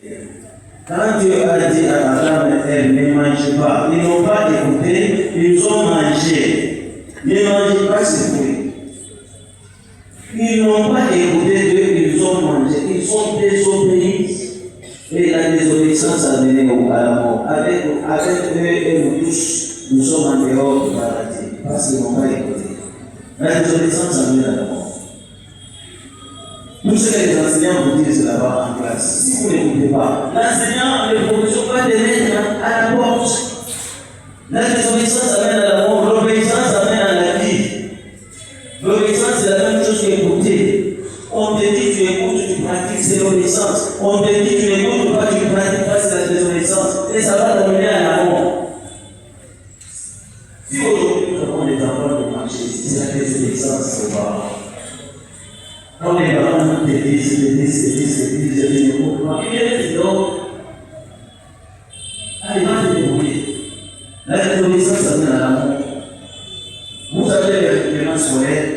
Quand Dieu a dit à Adam et Ève, ne mangez pas, ils n'ont pas écouté, ils ont mangé. Ne mangez pas ce fruit. Ils n'ont pas écouté Dieu, ils ont mangé. Ils sont désobéis. Et la désobéissance a mené à la mort. Avec eux et nous tous, nous sommes en dehors du paradis. Parce qu'ils n'ont pas écouté. La désobéissance a mené à la mort. Tout ce que les enseignants vous disent là-bas en classe, si vous n'écoutez pas, l'enseignant ne propose pas de mettre à la porte. La désobéissance amène à la mort, l'obéissance amène à la vie. L'obéissance c'est la même chose qu'écouter. On te dit tu écoutes, tu pratiques, c'est l'obéissance. On te dit tu n'écoutes pas, tu pratiques pas, c'est la désobéissance. Et ça va t'amener à la mort. Si aujourd'hui nous avons des enfants de marché, c'est la désobéissance, c'est pas. Quand les parents nous disent, ils n'écoutent pas. Et donc, allez, va te débrouiller. La désobéissance amène à la mort. Vous avez les règlements scolaires.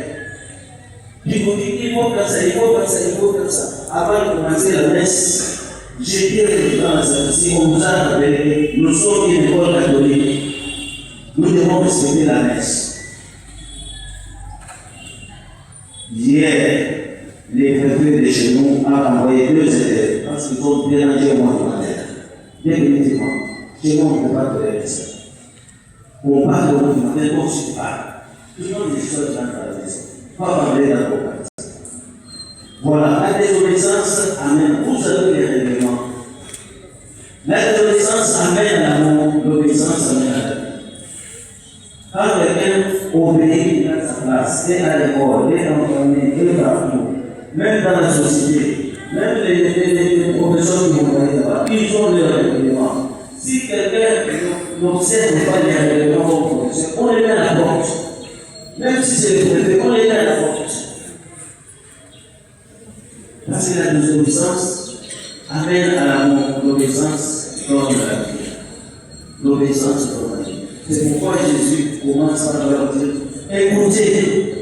Il vous dit il faut faire ça, il faut faire ça, il faut faire ça. Avant de commencer la messe, j'ai dit dans la si on vous a rappelé, nous sommes une école catholique. Nous devons respecter la messe. Hier, les préfets de chez nous ont envoyé 2 élèves parce qu'ils ont dérangé moi de ma tête. Définitivement, chez nous, on ne peut pas tolérer ça. On parle de votre matin, on se parle. Tout le monde est seul dans la maison. Pas parler dans vos parties. Voilà, la désobéissance amène, vous avez les règlements. La désobéissance amène à l'amour, l'obéissance amène à la vie. Quand quelqu'un obéit à sa place, et à l'école, et en famille, et partout, même dans la société, même les professeurs qui vont aller là-bas, ils ont leurs règlements. Si quelqu'un n'observe pas les règlements au professeur, on les met à la porte. Même si c'est le préfet, on les met à la porte. Parce que la désobéissance amène à l'amour, l'obéissance dans la vie. L'obéissance dans la vie. C'est pourquoi Jésus commence par leur dire écoutez,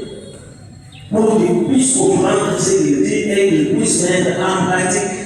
pour qu'ils puissent comprendre ce qu'il dit et qu'ils puissent mettre en pratique.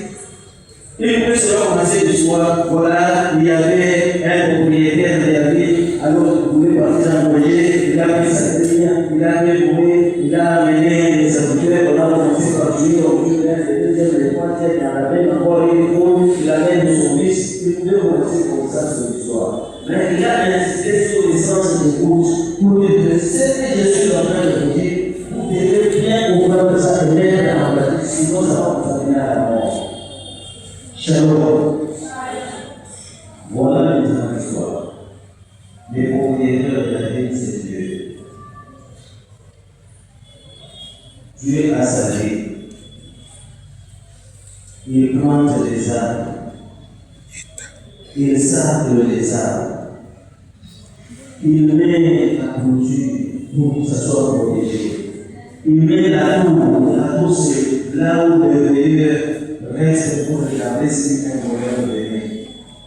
Il peut se commencer l'histoire, voilà, il y avait un propriétaire de la ville, alors il voulait partir en projet, il a pris sa ligne, il a loué, il a amené les serviteurs, on a commencé par jouer au plus d'un, le deuxième, le troisième, il y en avait encore une fois, il amène son fils, il pouvait commencer comme ça sur l'histoire. Mais il a insisté sur l'essence de l'écoute pour dire que ce que je suis en train de vous dire, vous devez bien comprendre ça et mettre en pratique, sinon ça va vous amener à la mort. Shalom. Voilà les histoires. Les propriétaires de la ville, c'est Dieu. Dieu a sa vie. Il plante les arbres. Il sable les arbres. Il met la couture pour que ça soit protégé. Il met la tour. La tour, c'est là où le meilleur reste pour regarder si un moyen de venir.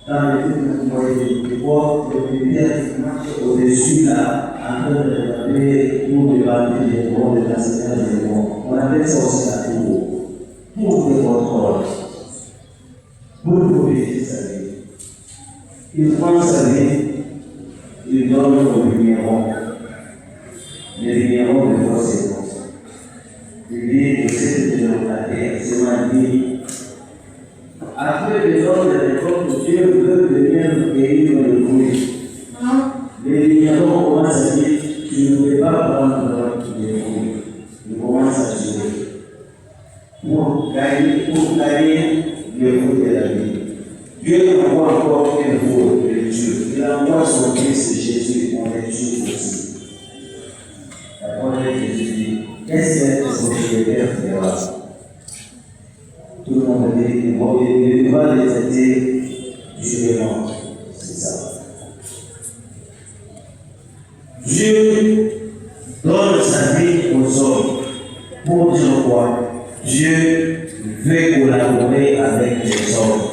Dans les films de voir le militaire qui marche au-dessus là, en train de regarder pour demander les mots de l'enseignant des mots. On appelle ça aussi la tour. Pour le contrôle. Pour protéger sa vie. Il prend sa vie, il donne au vigneron. Le vigneron de fois c'est bon. Il dit, essaie de regarder, c'est ma vie. Après les hommes de l'époque de Dieu veulent venir le pays dans le fruit. Les vignerons commencent à dire, tu ne peux pas prendre les fruits. Ils commencent à jouer. Pour gagner le fruit de la vie. Dieu envoie encore un nouveau de Dieu. Il envoie son Fils Jésus, on est Dieu aussi. La parole de Jésus dit, qu'est-ce que le propriétaire fera? Tout le monde dit, il va les aider durement. C'est ça. Dieu donne sa vie aux hommes. Pour dire quoi? Dieu veut collaborer avec les hommes.